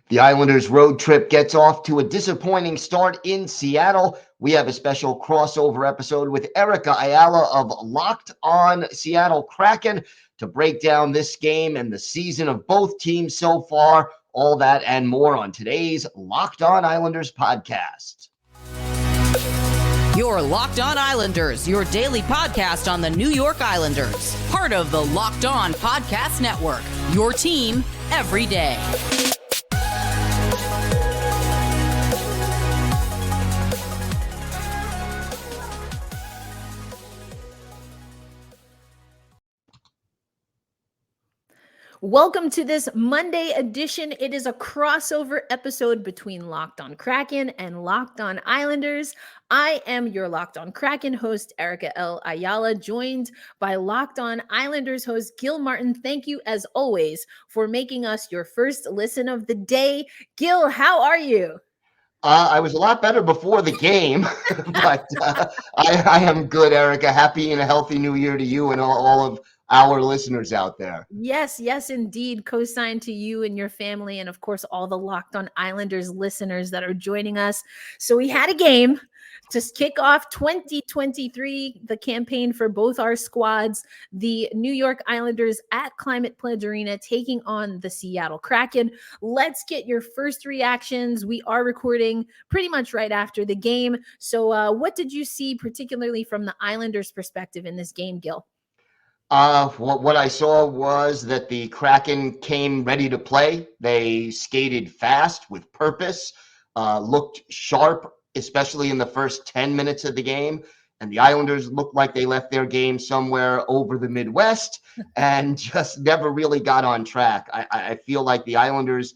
The Islanders road trip gets off to a disappointing start in Seattle. We have a special crossover episode with Erica Ayala of Locked On Seattle Kraken to break down this game and the season of both teams so far. All that and more on today's Locked On Islanders podcast. Your Locked On Islanders, your daily podcast on the New York Islanders. Part of the Locked On Podcast Network, your team every day. Welcome to this Monday edition. It is a crossover episode between Locked On Kraken and Locked On Islanders. I am your Locked On Kraken host, Erica L. Ayala, joined by Locked On Islanders host, Gil Martin. Thank you, as always, for making us your first listen of the day. Gil, how are you? I was a lot better before the game, but I am good, Erica. Happy and a healthy new year to you and all of our listeners out there. Yes, indeed. Co-signed to you and your family, and of course, all the Locked On Islanders listeners that are joining us. So we had a game to kick off 2023, the campaign for both our squads. The New York Islanders at Climate Pledge Arena taking on the Seattle Kraken. Let's get your first reactions. We are recording pretty much right after the game. So what did you see particularly from the Islanders' perspective in this game, Gil? What I saw was that the Kraken came ready to play. They skated fast with purpose, looked sharp, especially in the first 10 minutes of the game. And the Islanders looked like they left their game somewhere over the Midwest and just never really got on track. I feel like the Islanders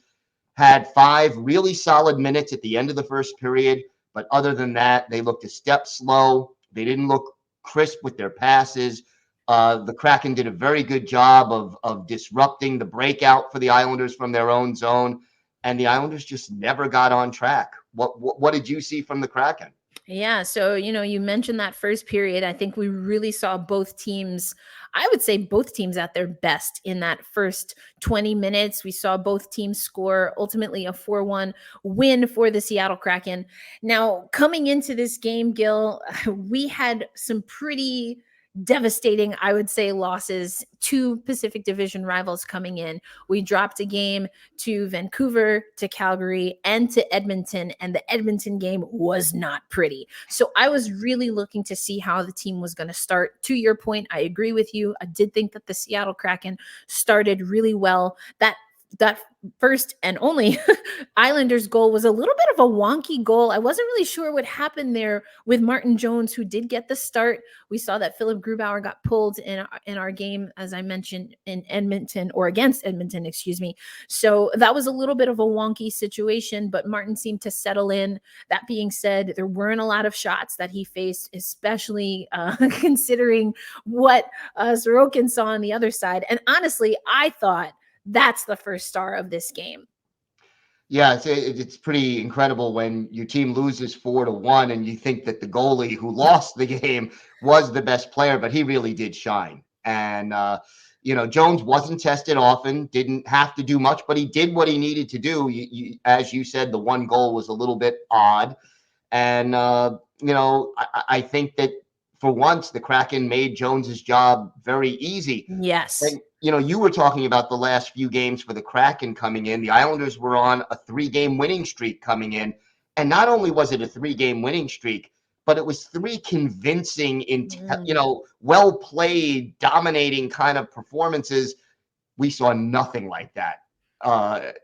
had 5 really solid minutes at the end of the first period. But other than that, they looked a step slow. They didn't look crisp with their passes. The Kraken did a very good job of disrupting the breakout for the Islanders from their own zone, and the Islanders just never got on track. What did you see from the Kraken? Yeah, so, you mentioned that first period. I think we really saw both teams, I would say both teams at their best in that first 20 minutes. We saw both teams score ultimately a 4-1 win for the Seattle Kraken. Now, coming into this game, Gil, we had some pretty devastating, I would say, losses to Pacific Division rivals coming in. We dropped a game to Vancouver, to Calgary, and to Edmonton, and the Edmonton game was not pretty. So I was really looking to see how the team was going to start. To your point, I agree with you. I did think that the Seattle Kraken started really well. That first and only Islanders goal was a little bit of a wonky goal. I wasn't really sure what happened there with Martin Jones, who did get the start. We saw that Philip Grubauer got pulled in our game, as I mentioned, in Edmonton, or against Edmonton, excuse me. So that was a little bit of a wonky situation, but Martin seemed to settle in. That being said, there weren't a lot of shots that he faced, especially considering what Sorokin saw on the other side. And honestly, I thought that's the first star of this game. Yeah, it's pretty incredible when your team loses 4-1 and you think that the goalie who lost the game was the best player, but he really did shine. And, Jones wasn't tested often, didn't have to do much, but he did what he needed to do. As you said, the one goal was a little bit odd. And, I think that for once, the Kraken made Jones's job very easy. Yes. And, you were talking about the last few games for the Kraken coming in. The Islanders were on a 3-game winning streak coming in. And not only was it a 3-game winning streak, but it was 3 convincing, well-played, dominating kind of performances. We saw nothing like that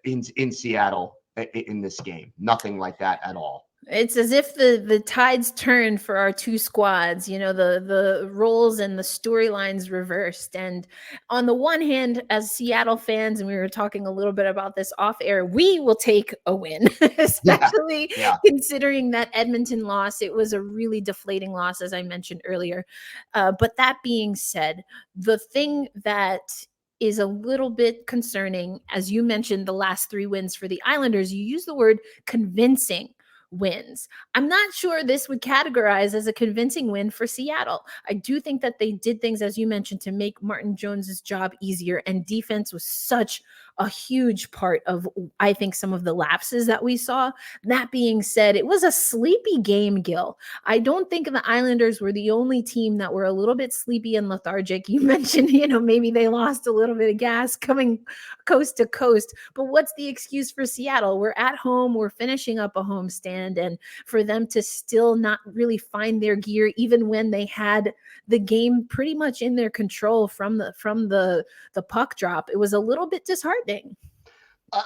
in Seattle in this game. Nothing like that at all. It's as if the tides turned for our two squads, the roles and the storylines reversed. And on the one hand, as Seattle fans, and we were talking a little bit about this off air, we will take a win, especially considering that Edmonton loss. It was a really deflating loss, as I mentioned earlier. But that being said, the thing that is a little bit concerning, as you mentioned, the last 3 wins for the Islanders, you use the word convincing wins. I'm not sure this would categorize as a convincing win for Seattle. I do think that they did things, as you mentioned, to make Martin Jones's job easier, and defense was such a huge part of, I think, some of the lapses that we saw. That being said, it was a sleepy game, Gil. I don't think the Islanders were the only team that were a little bit sleepy and lethargic. You mentioned, maybe they lost a little bit of gas coming coast to coast, but what's the excuse for Seattle? We're at home, we're finishing up a homestand, and for them to still not really find their gear, even when they had the game pretty much in their control from the puck drop, it was a little bit disheartening.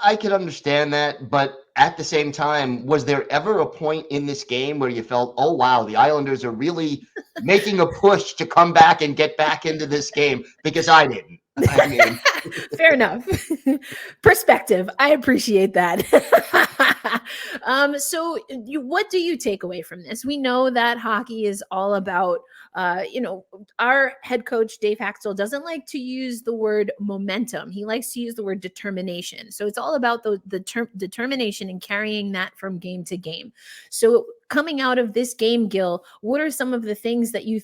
I can understand that, but at the same time, was there ever a point in this game where you felt, oh, wow, the Islanders are really making a push to come back and get back into this game? Because I didn't. I mean, Fair enough. Perspective. I appreciate that. So what do you take away from this? We know that hockey is all about, our head coach, Dave Haxtell, doesn't like to use the word momentum. He likes to use the word determination. So it's all about the term determination and carrying that from game to game. So coming out of this game, Gil, what are some of the things that you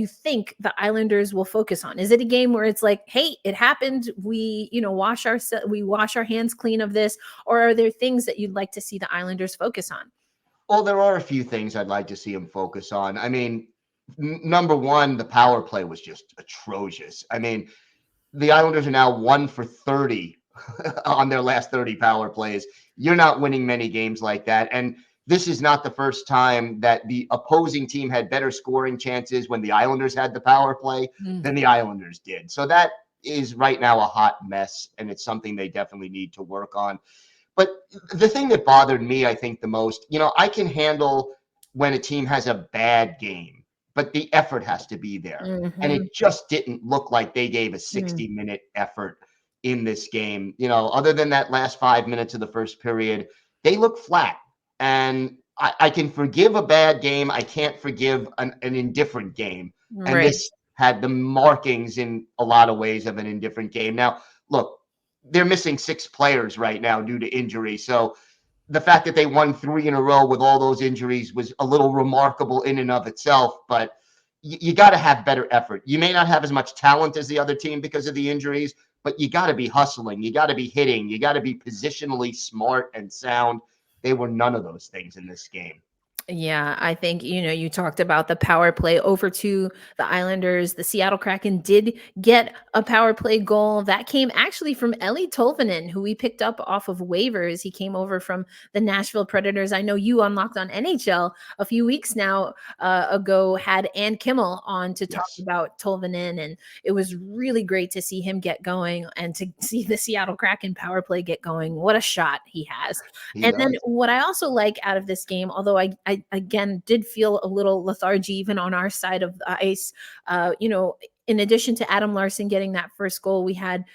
think the Islanders will focus on? Is it a game where it's like, hey, it happened, we wash our hands clean of this, or are there things that you'd like to see the Islanders focus on? well, there are a few things I'd like to see them focus on. I mean, number one, the power play was just atrocious. I mean, the Islanders are now 1 for 30 on their last 30 power plays. You're not winning many games like that. And this is not the first time that the opposing team had better scoring chances when the Islanders had the power play than the Islanders did. So that is right now a hot mess, and it's something they definitely need to work on. But the thing that bothered me, I think, the most, I can handle when a team has a bad game, but the effort has to be there. And it just didn't look like they gave a 60-minute effort in this game. Other than that last 5 minutes of the first period, they look flat. And I can forgive a bad game. I can't forgive an indifferent game. And Right. this had the markings in a lot of ways of an indifferent game. Now, look, they're missing 6 players right now due to injury. So the fact that they won 3 in a row with all those injuries was a little remarkable in and of itself. But you got to have better effort. You may not have as much talent as the other team because of the injuries, but you got to be hustling. You got to be hitting. You got to be positionally smart and sound. They were none of those things in this game. Yeah, I think, you talked about the power play over to the Islanders. The Seattle Kraken did get a power play goal that came actually from Eli Tolvanen, who we picked up off of waivers. He came over from the Nashville Predators. I know you on Locked On NHL a few weeks now ago had Ann Kimmel on to talk Yes. about Tolvanen, and it was really great to see him get going and to see the Seattle Kraken power play get going. What a shot he has. He And then does. what I also like out of this game, although I again did feel a little lethargy even on our side of the ice, in addition to Adam Larson getting that first goal, we had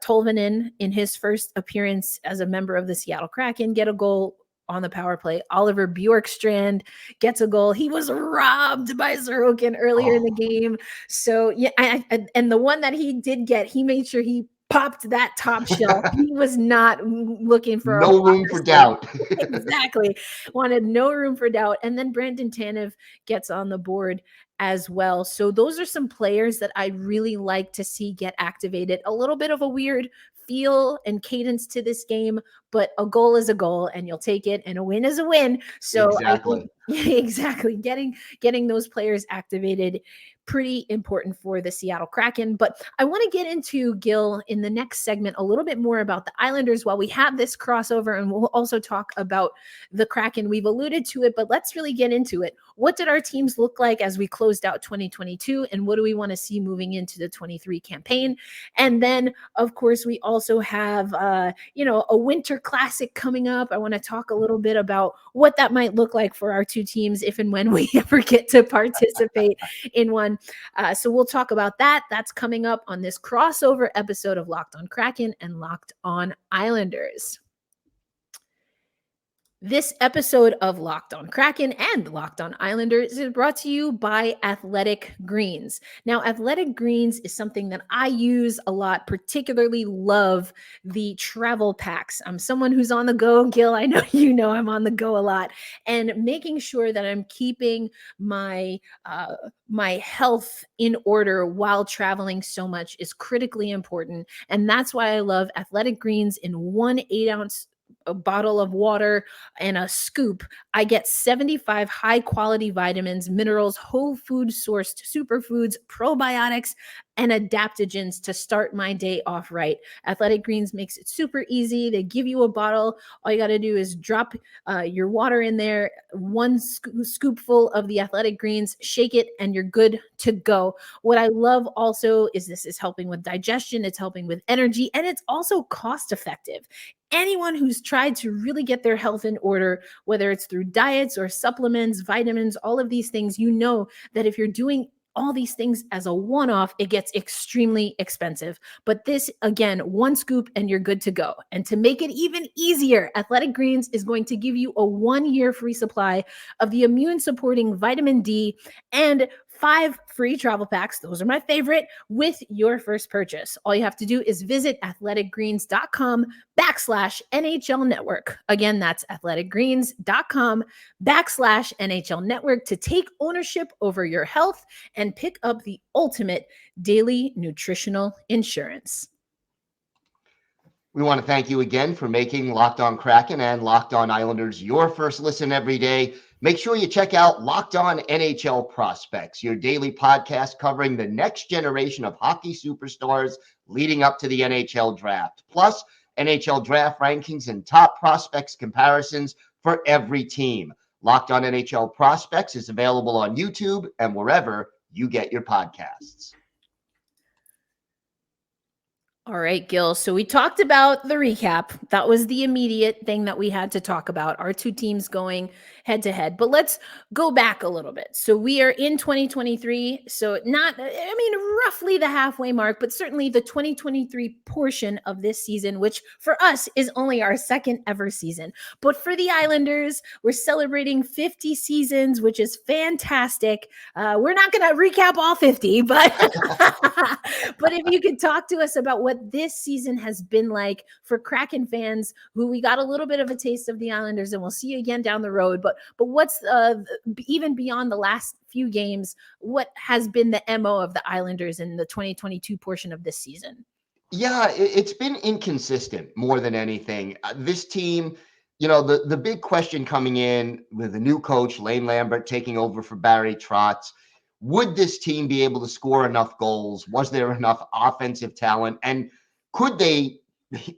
Tolvanen in his first appearance as a member of the Seattle Kraken get a goal on the power play. Oliver Bjorkstrand gets a goal. He was robbed by Sorokin earlier in the game. So yeah, and the one that he did get, he made sure he popped that top shelf. He was not looking for a No room for doubt. exactly. Wanted no room for doubt. And then Brandon Tanev gets on the board as well. So those are some players that I really like to see get activated. A little bit of a weird feel and cadence to this game, but a goal is a goal and you'll take it, and a win is a win. So I Exactly. think exactly getting those players activated, pretty important for the Seattle Kraken. But I want to get into, Gil, in the next segment a little bit more about the Islanders while we have this crossover, and we'll also talk about the Kraken. We've alluded to it, but let's really get into it. What did our teams look like as we closed out 2022, and what do we want to see moving into the 23 campaign? And then, of course, we also have a winter classic coming up. I want to talk a little bit about what that might look like for our two teams if and when we ever get to participate in one. So we'll talk about that. That's coming up on this crossover episode of Locked on Kraken and Locked on Islanders. This episode of Locked on Kraken and Locked on Islanders is brought to you by Athletic Greens. Now, Athletic Greens is something that I use a lot, particularly love the travel packs. I'm someone who's on the go, Gil. I know you know I'm on the go a lot, and making sure that I'm keeping my health in order while traveling so much is critically important. And that's why I love Athletic Greens in 1 8-ounce a bottle of water and a scoop. I get 75 high quality vitamins, minerals, whole food sourced superfoods, probiotics, and adaptogens to start my day off right. Athletic Greens makes it super easy. They give you a bottle. All you got to do is drop your water in there, one scoopful of the Athletic Greens, shake it, and you're good to go. What I love also is this is helping with digestion, it's helping with energy, and it's also cost effective. Anyone who's tried to really get their health in order, whether it's through diets or supplements, vitamins, all of these things, you know that if you're doing all these things as a one-off, it gets extremely expensive. But this, again, one scoop and you're good to go. And to make it even easier, Athletic Greens is going to give you a 1-year free supply of the immune-supporting vitamin D and 5 free travel packs. Those are my favorite with your first purchase. All you have to do is visit athleticgreens.com/NHL network. Again, that's athleticgreens.com/NHL network to take ownership over your health and pick up the ultimate daily nutritional insurance. We want to thank you again for making Locked on Kraken and Locked on Islanders your first listen every day. Make sure you check out Locked on NHL Prospects, your daily podcast covering the next generation of hockey superstars leading up to the NHL draft, plus NHL draft rankings and top prospects comparisons for every team. Locked on NHL Prospects is available on YouTube and wherever you get your podcasts. All right, Gil. So we talked about the recap. That was the immediate thing that we had to talk about. Our two teams going head to head. But let's go back a little bit. So we are in 2023. So roughly the halfway mark, but certainly the 2023 portion of this season, which for us is only our second ever season. But for the Islanders, we're celebrating 50 seasons, which is fantastic. We're not going to recap all 50, but but if you could talk to us about what this season has been like for Kraken fans, who we got a little bit of a taste of the Islanders, and we'll see you again down the road. But what's even beyond the last few games, what has been the MO of the Islanders in the 2022 portion of this season? Yeah, it's been inconsistent more than anything. This team, the big question coming in with the new coach, Lane Lambert, taking over for Barry Trotz, would this team be able to score enough goals? Was there enough offensive talent? And could they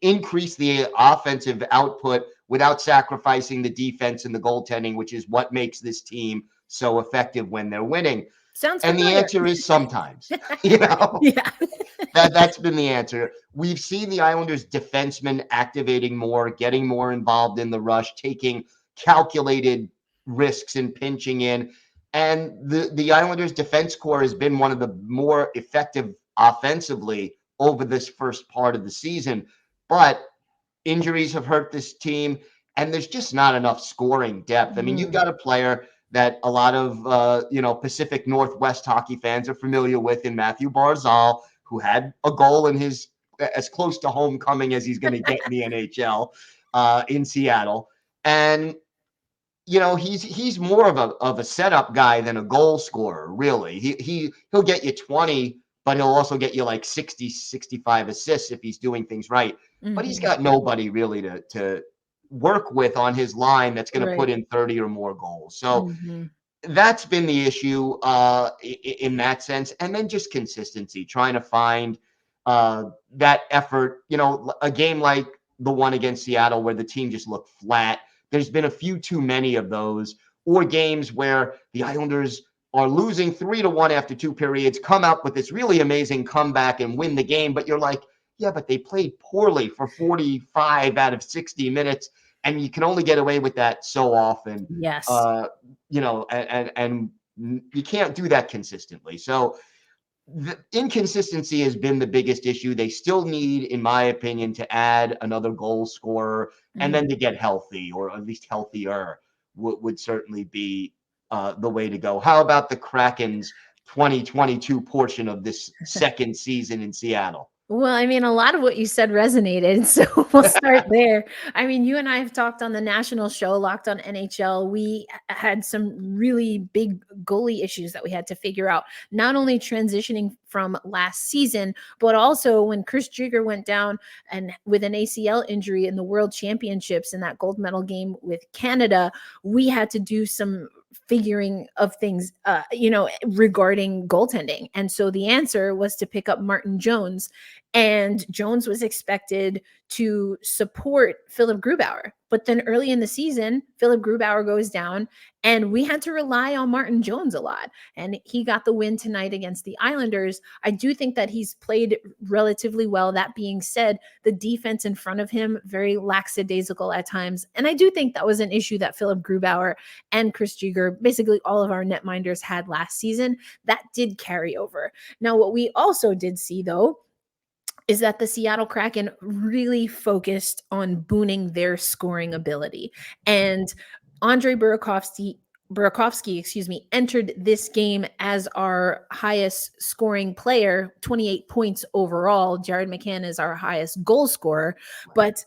increase the offensive output without sacrificing the defense and the goaltending, which is what makes this team so effective when they're winning? Sounds and familiar. The answer is sometimes. Yeah. That's been the answer. We've seen the Islanders defensemen activating more, getting more involved in the rush, taking calculated risks and pinching in. And the Islanders defense core has been one of the more effective offensively over this first part of the season. But injuries have hurt this team, and there's just not enough scoring depth. I mean, you've got a player that a lot of Pacific Northwest hockey fans are familiar with in Matthew Barzal, who had a goal in his as close to homecoming as he's going to get in the NHL in Seattle. And he's more of a setup guy than a goal scorer, really. He'll get you 20, but he'll also get you like 60, 65 assists if he's doing things right. Mm-hmm. But he's got nobody really to work with on his line that's going to put in 30 or more goals. So that's been the issue in that sense. And then just consistency, trying to find that effort. A game like the one against Seattle where the team just looked flat. There's been a few too many of those, or games where the Islanders are losing 3-1 after 2 periods, come out with this really amazing comeback and win the game. But you're like, yeah, but they played poorly for 45 out of 60 minutes. And you can only get away with that so often. Yes. And you can't do that consistently. So the inconsistency has been the biggest issue. They still need, in my opinion, to add another goal scorer and Mm. then to get healthy, or at least healthier, would certainly be the way to go. How about the Kraken's 2022 portion of this second season in Seattle? Well, I mean, a lot of what you said resonated, so we'll start there. I mean, you and I have talked on the national show, Locked on NHL. We had some really big goalie issues that we had to figure out, not only transitioning from last season, but also when Chris Driedger went down and with an ACL injury in the World Championships in that gold medal game with Canada, we had to do some figuring of things, regarding goaltending. And so the answer was to pick up Martin Jones, and Jones was expected to support Philip Grubauer. But then early in the season, Philip Grubauer goes down, and we had to rely on Martin Jones a lot. And he got the win tonight against the Islanders. I do think that he's played relatively well. That being said, the defense in front of him, very lackadaisical at times. And I do think that was an issue that Philip Grubauer and Chris Driedger, basically all of our netminders, had last season. That did carry over. Now, what we also did see, though, is that the Seattle Kraken really focused on booning their scoring ability. And Andre Burakovsky, entered this game as our highest scoring player, 28 points overall. Jared McCann is our highest goal scorer. But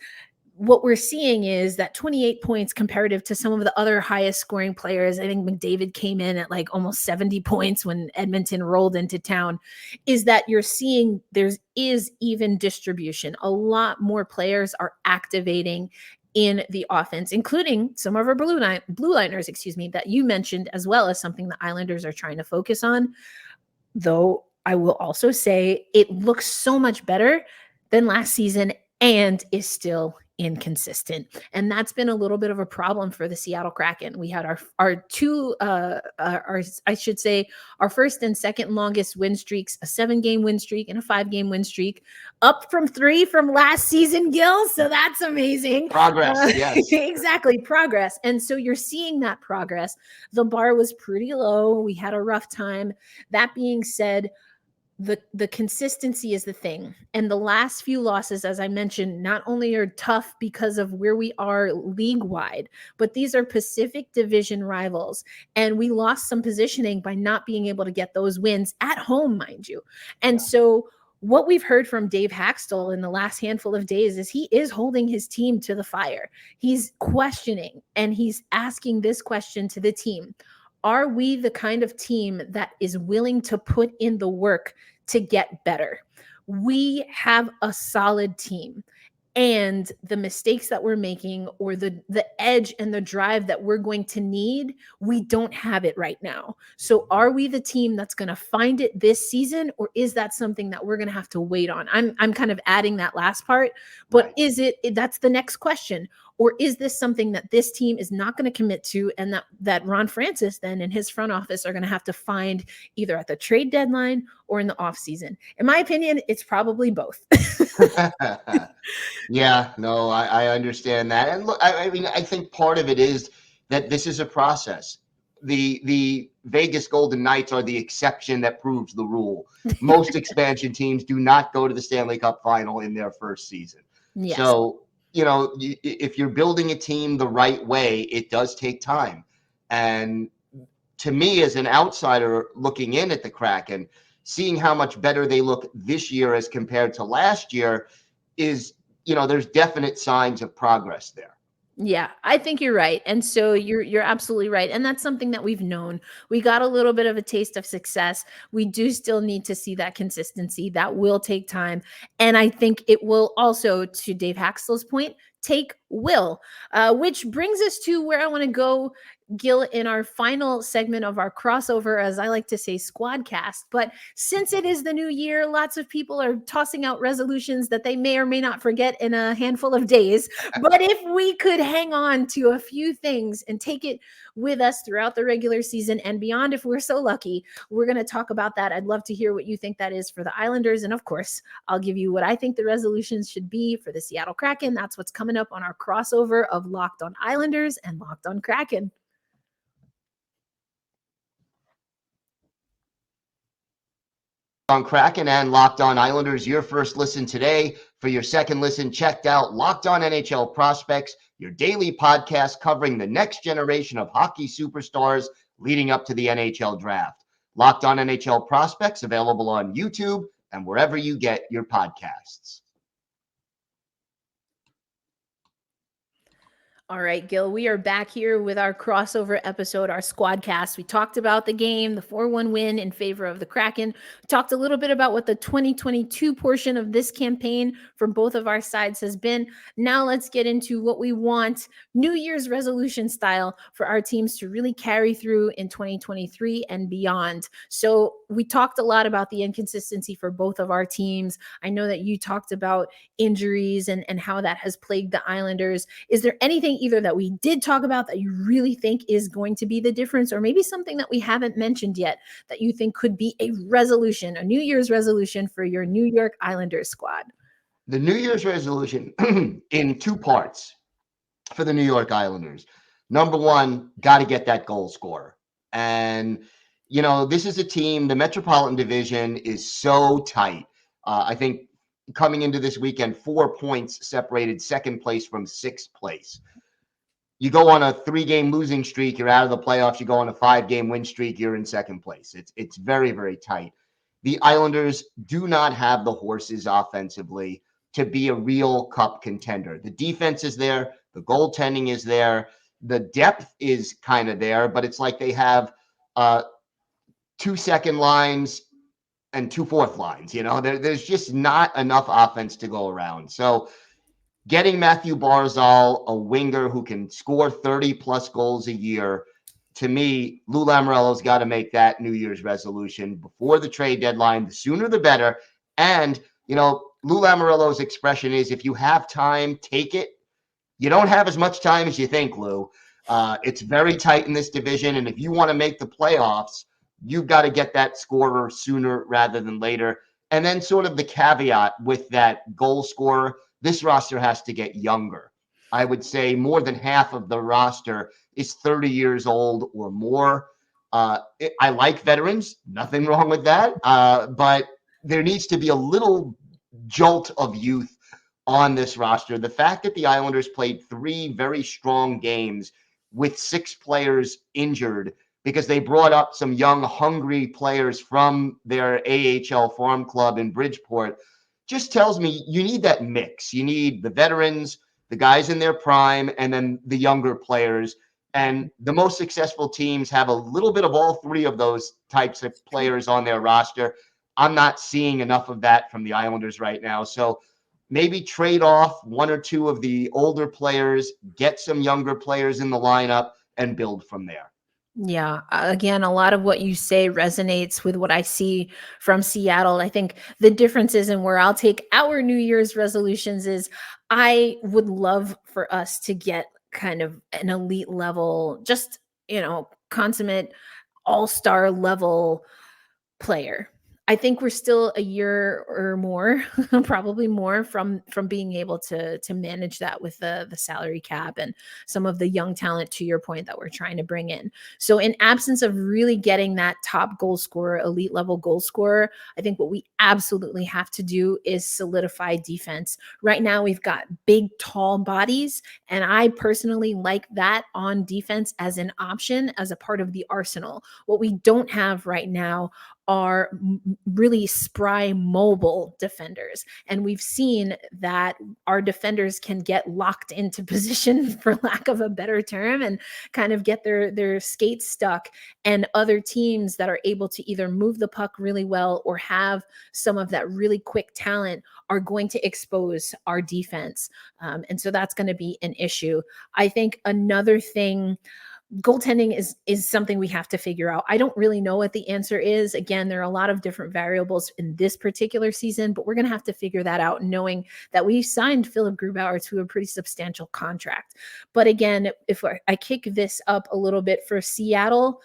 what we're seeing is that 28 points comparative to some of the other highest scoring players. I think McDavid came in at like almost 70 points when Edmonton rolled into town, is that you're seeing there is even distribution. A lot more players are activating in the offense, including some of our blue liners, that you mentioned, as well as something the Islanders are trying to focus on. Though I will also say it looks so much better than last season and is still inconsistent. And that's been a little bit of a problem for the Seattle Kraken. We had our two I should say our first and second longest win streaks, a 7-game win streak and a 5-game win streak, up from 3 from last season, Gil. So that's amazing. Progress, yes. Exactly, progress. And so you're seeing that progress. The bar was pretty low. We had a rough time. That being said, the consistency is the thing. And the last few losses, as I mentioned, not only are tough because of where we are league wide, but these are Pacific Division rivals. And we lost some positioning by not being able to get those wins at home, mind you. And so what we've heard from Dave Haxtell in the last handful of days is he is holding his team to the fire. He's questioning, and he's asking this question to the team: are we the kind of team that is willing to put in the work to get better? We have a solid team, and the mistakes that we're making, or the edge and the drive that we're going to need, we don't have it right now. So are we the team that's going to find it this season, or is that something that we're going to have to wait on? I'm kind of adding that last part, but Right. is it, that's the next question. Or is this something that this team is not going to commit to, and that Ron Francis then and his front office are going to have to find either at the trade deadline or in the offseason? In my opinion, it's probably both. Yeah, no, I understand that. And look, I mean, I think part of it is that this is a process. The Vegas Golden Knights are the exception that proves the rule. Most expansion teams do not go to the Stanley Cup final in their first season. Yes. So, if you're building a team the right way, it does take time. And to me, as an outsider looking in at the Kraken, seeing how much better they look this year as compared to last year is, there's definite signs of progress there. Yeah, I think you're right. And so you're absolutely right. And that's something that we've known. We got a little bit of a taste of success. We do still need to see that consistency. That will take time. And I think it will also, to Dave Haxtell's point, take will, which brings us to where I want to go, Gil, in our final segment of our crossover, as I like to say, Squadcast. But since it is the new year, lots of people are tossing out resolutions that they may or may not forget in a handful of days. But if we could hang on to a few things and take it with us throughout the regular season and beyond, if we're so lucky, we're going to talk about that. I'd love to hear what you think that is for the Islanders. And of course, I'll give you what I think the resolutions should be for the Seattle Kraken. That's what's coming up on our crossover of Locked on Islanders and Locked on Kraken. On Kraken and Locked On Islanders, your first listen today. For your second listen, checked out Locked On NHL Prospects, your daily podcast covering the next generation of hockey superstars leading up to the NHL draft. Locked On NHL Prospects, available on YouTube and wherever you get your podcasts. All right, Gil, we are back here with our crossover episode, our squadcast. We talked about the game, the 4-1 win in favor of the Kraken. We talked a little bit about what the 2022 portion of this campaign from both of our sides has been. Now let's get into what we want, New Year's resolution style, for our teams to really carry through in 2023 and beyond. So we talked a lot about the inconsistency for both of our teams. I know that you talked about injuries and how that has plagued the Islanders. Is there anything either that we did talk about that you really think is going to be the difference, or maybe something that we haven't mentioned yet that you think could be a resolution, a New Year's resolution for your New York Islanders squad? The New Year's resolution in two parts for the New York Islanders. Number one, got to get that goal scorer. And, you know, this is a team, the Metropolitan Division is so tight. I think coming into this weekend, 4 points separated second place from sixth place. You go on a 3-game losing streak, you're out of the playoffs. You go on a 5-game win streak, you're in second place. It's very, very tight. The Islanders do not have the horses offensively to be a real cup contender. The defense is there, the goaltending is there, the depth is kind of there, but it's like they have 2 second lines and 2 fourth lines. You know, there's just not enough offense to go around. So getting Matthew Barzal, a winger who can score 30-plus goals a year, to me, Lou Lamoriello's got to make that New Year's resolution before the trade deadline. The sooner the better. And, you know, Lou Lamoriello's expression is, if you have time, take it. You don't have as much time as you think, Lou. It's very tight in this division, and if you want to make the playoffs, you've got to get that scorer sooner rather than later. And then sort of the caveat with that goal scorer, this roster has to get younger. I would say more than half of the roster is 30 years old or more. I like veterans, nothing wrong with that, but there needs to be a little jolt of youth on this roster. The fact that the Islanders played 3 very strong games with 6 players injured because they brought up some young, hungry players from their AHL farm club in Bridgeport just tells me you need that mix. You need the veterans, the guys in their prime, and then the younger players. And the most successful teams have a little bit of all 3 of those types of players on their roster. I'm not seeing enough of that from the Islanders right now. So maybe trade off 1 or 2 of the older players, get some younger players in the lineup, and build from there. Yeah, again, a lot of what you say resonates with what I see from Seattle. I think the difference is, and where I'll take our New Year's resolutions is, I would love for us to get kind of an elite level, just, consummate all-star level player. I think we're still a year or more, probably more, from being able to manage that with the salary cap and some of the young talent, to your point, that we're trying to bring in. So in absence of really getting that top goal scorer, elite level goal scorer, I think what we absolutely have to do is solidify defense. Right now we've got big, tall bodies, and I personally like that on defense as an option, as a part of the arsenal. What we don't have right now are really spry, mobile defenders. And we've seen that our defenders can get locked into position, for lack of a better term, and kind of get their skates stuck. And other teams that are able to either move the puck really well or have some of that really quick talent are going to expose our defense. And so that's going to be an issue. I think another thing, goaltending is something we have to figure out. I don't really know what the answer is. Again, there are a lot of different variables in this particular season, but we're going to have to figure that out, knowing that we signed Philip Grubauer to a pretty substantial contract. But again, if I kick this up a little bit for Seattle,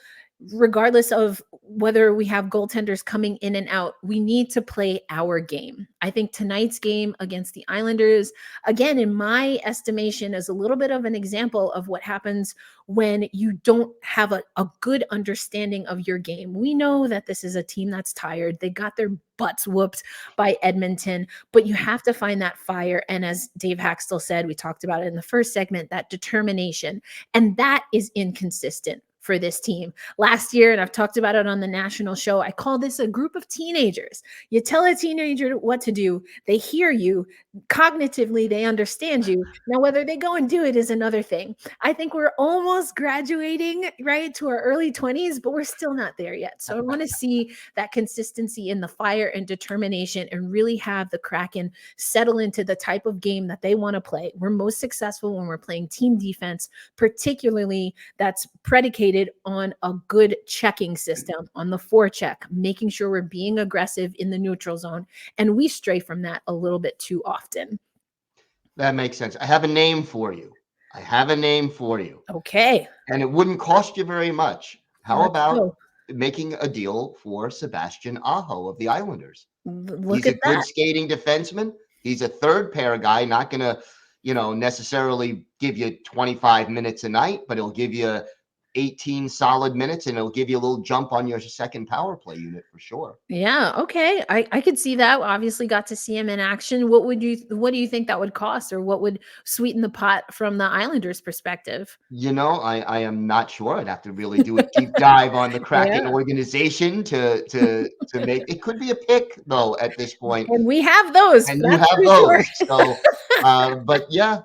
regardless of whether we have goaltenders coming in and out, we need to play our game. I think tonight's game against the Islanders, again, in my estimation, is a little bit of an example of what happens when you don't have a good understanding of your game. We know that this is a team that's tired. They got their butts whooped by Edmonton, but you have to find that fire. And as Dave Haxtell said, we talked about it in the first segment, that determination. And that is inconsistent for this team. Last year, and I've talked about it on the national show, I call this a group of teenagers. You tell a teenager what to do, they hear you, cognitively, they understand you. Now, whether they go and do it is another thing. I think we're almost graduating, right, to our early 20s, but we're still not there yet. So I want to see that consistency in the fire and determination and really have the Kraken settle into the type of game that they want to play. We're most successful when we're playing team defense, particularly that's predicated on a good checking system, on the forecheck, making sure we're being aggressive in the neutral zone. And we stray from that a little bit too often. That makes sense. I have a name for you. Okay. And it wouldn't cost you very much. How Let's about go. making a deal for Sebastian Aho of the Islanders? Look He's at a good that. skating defenseman. He's a third pair guy, not going to, necessarily give you 25 minutes a night, but he'll give you 18 solid minutes, and it'll give you a little jump on your second power play unit for sure. Yeah, okay. I could see that. Obviously got to see him in action. What do you think that would cost, or what would sweeten the pot from the Islanders perspective? I am not sure. I'd have to really do a deep dive on the Kraken Yeah. organization to make it. Could be a pick though at this point, And we have those. and you That's have for sure. those. So, but yeah,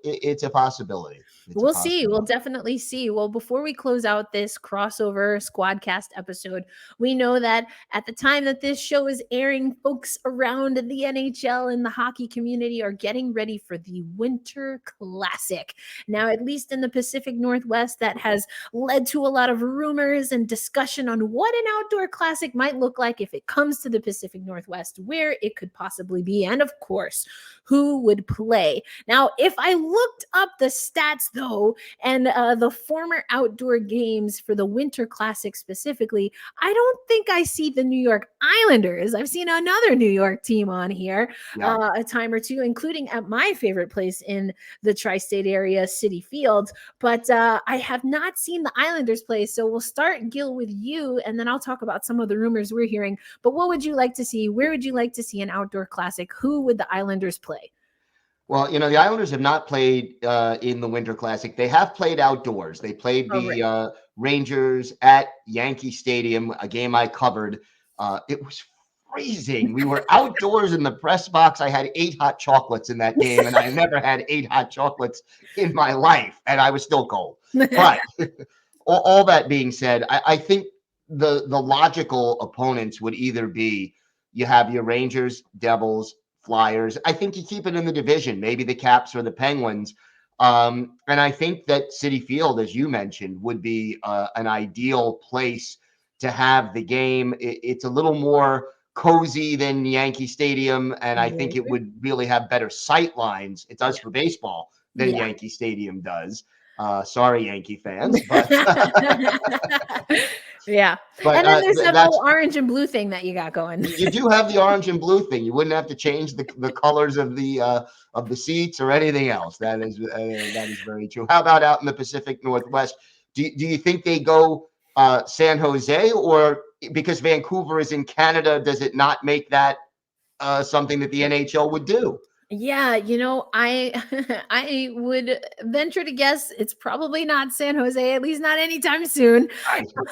it's a possibility. We'll see. We'll definitely see. Well, before we close out this crossover Squadcast episode, we know that at the time that this show is airing, folks around the NHL and the hockey community are getting ready for the Winter Classic. Now, at least in the Pacific Northwest, that has led to a lot of rumors and discussion on what an outdoor classic might look like if it comes to the Pacific Northwest, where it could possibly be, and of course, who would play. Now, if I looked up the stats, though, and the former outdoor games for the Winter Classic specifically, I don't think I see the New York Islanders. I've seen another New York team on here a time or two, including at my favorite place in the tri-state area, Citi Field. But I have not seen the Islanders play. So we'll start, Gil, with you, and then I'll talk about some of the rumors we're hearing. But what would you like to see? Where would you like to see an outdoor classic? Who would the Islanders play? Well, the Islanders have not played in the Winter Classic. They have played outdoors. They played the Rangers at Yankee Stadium, a game I covered. It was freezing. We were outdoors in the press box. I had 8 hot chocolates in that game, and I never had 8 hot chocolates in my life, and I was still cold. But all that being said, I think the logical opponents would either be you have your Rangers, Devils, Flyers. I think you keep it in the division, maybe the Caps or the Penguins. And I think that Citi Field, as you mentioned, would be an ideal place to have the game. It's a little more cozy than Yankee Stadium, and I think it would really have better sight lines. It does for baseball than Yankee Stadium does. Sorry, Yankee fans, but yeah. But, and then there's that whole orange and blue thing that you got going. You do have the orange and blue thing. You wouldn't have to change the colors of the seats or anything else. That is very true. How about out in the Pacific Northwest? Do you think they go San Jose, or because Vancouver is in Canada, does it not make that something that the NHL would do? Yeah, I would venture to guess it's probably not San Jose, at least not anytime soon.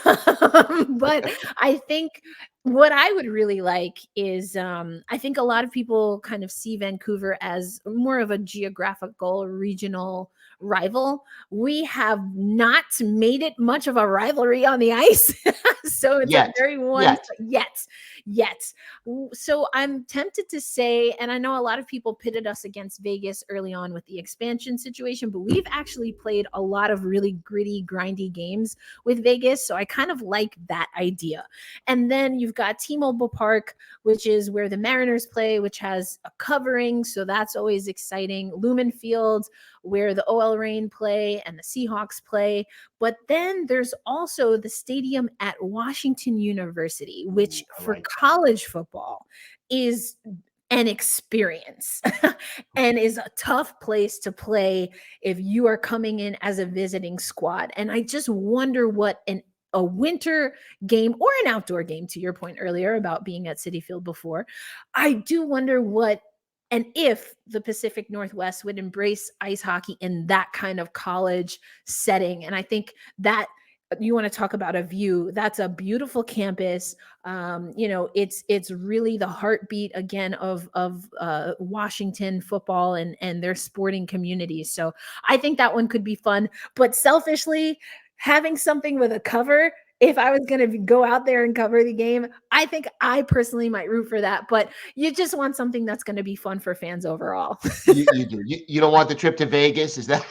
But I think what I would really like is I think a lot of people kind of see Vancouver as more of a geographical regional rival. We have not made it much of a rivalry on the ice. So it's a very one yet. So I'm tempted to say, and I know a lot of people pitted us against Vegas early on with the expansion situation, but we've actually played a lot of really gritty, grindy games with Vegas. So I kind of like that idea. And then you've We've got T-Mobile Park, which is where the Mariners play, which has a covering, so that's always exciting. Lumen Field, where the OL Reign play and the Seahawks play. But then there's also the stadium at Washington University, which for college football is an experience and is a tough place to play if you are coming in as a visiting squad. And I just wonder what a winter game or an outdoor game, to your point earlier about being at Citi Field before, I do wonder what and if the Pacific Northwest would embrace ice hockey in that kind of college setting. And I think that you want to talk about a view, that's a beautiful campus. It's really the heartbeat again of Washington football and their sporting communities. So I think that one could be fun, but selfishly having something with a cover, if I was going to go out there and cover the game, I think I personally might root for that. But you just want something that's going to be fun for fans overall. You do. You don't want the trip to Vegas? Is that?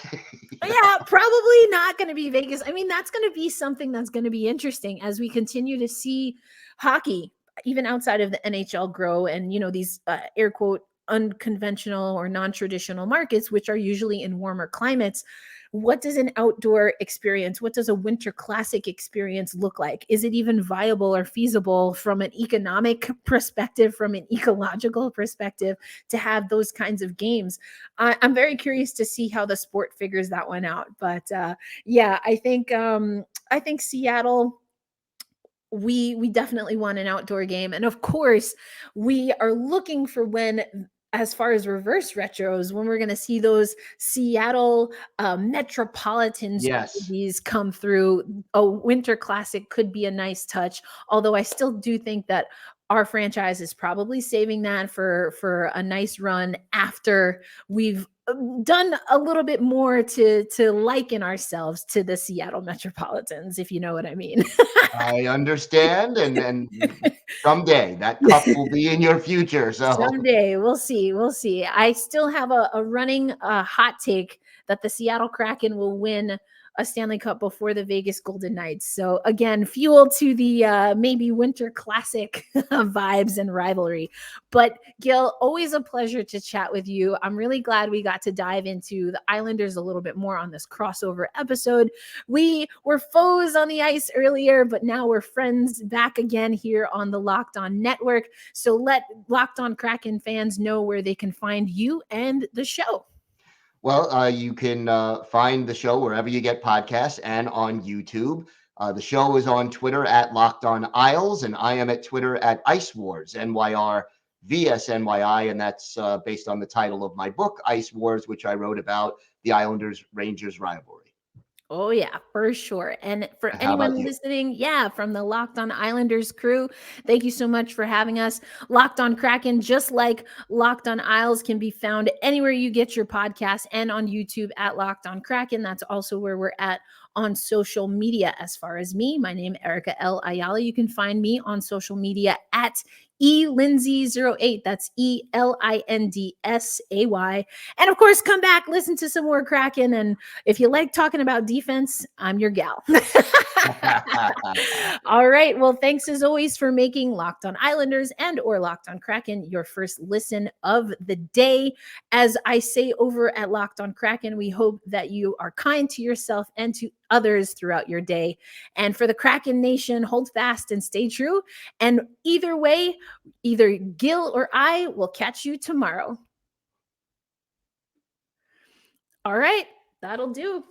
Yeah, probably not going to be Vegas. I mean, that's going to be something that's going to be interesting as we continue to see hockey, even outside of the NHL, grow. And, these air quote unconventional or non-traditional markets, which are usually in warmer climates. What does an outdoor experience, what does a winter classic experience look like? Is it even viable or feasible from an economic perspective, from an ecological perspective, to have those kinds of games? I'm very curious to see how the sport figures that one out. But I think Seattle, we definitely want an outdoor game. And of course, we are looking for when, as far as reverse retros, when we're going to see those Seattle metropolitan movies come through. A winter classic could be a nice touch, although I still do think that our franchise is probably saving that for a nice run after we've done a little bit more to liken ourselves to the Seattle Metropolitans, if you know what I mean. I understand, and someday that cup will be in your future. So someday we'll see. I still have a running hot take that the Seattle Kraken will win a Stanley Cup before the Vegas Golden Knights. So again, fuel to the maybe winter classic vibes and rivalry. But Gil, always a pleasure to chat with you. I'm really glad we got to dive into the Islanders a little bit more on this crossover episode. We were foes on the ice earlier, but now we're friends back again here on the Locked On Network. So let Locked On Kraken fans know where they can find you and the show. Well, you can find the show wherever you get podcasts and on YouTube. The show is on Twitter at Locked On Isles, and I am at Twitter at Ice Wars, NYR VSNYI, and that's based on the title of my book, Ice Wars, which I wrote about the Islanders-Rangers rivalry. Oh, yeah, for sure. And for anyone listening, from the Locked On Islanders crew, thank you so much for having us. Locked On Kraken, just like Locked On Isles, can be found anywhere you get your podcasts and on YouTube at Locked On Kraken. That's also where we're at on social media. As far as me, my name, Erica L. Ayala. You can find me on social media at elindsay08. That's ELINDSAY. And of course, come back, listen to some more Kraken. And if you like talking about defense, I'm your gal. All right. Well, thanks as always for making Locked On Islanders and or Locked On Kraken your first listen of the day. As I say over at Locked On Kraken, we hope that you are kind to yourself and to others throughout your day. And for the Kraken Nation, hold fast and stay true. And either way, either Gil or I will catch you tomorrow. All right, that'll do.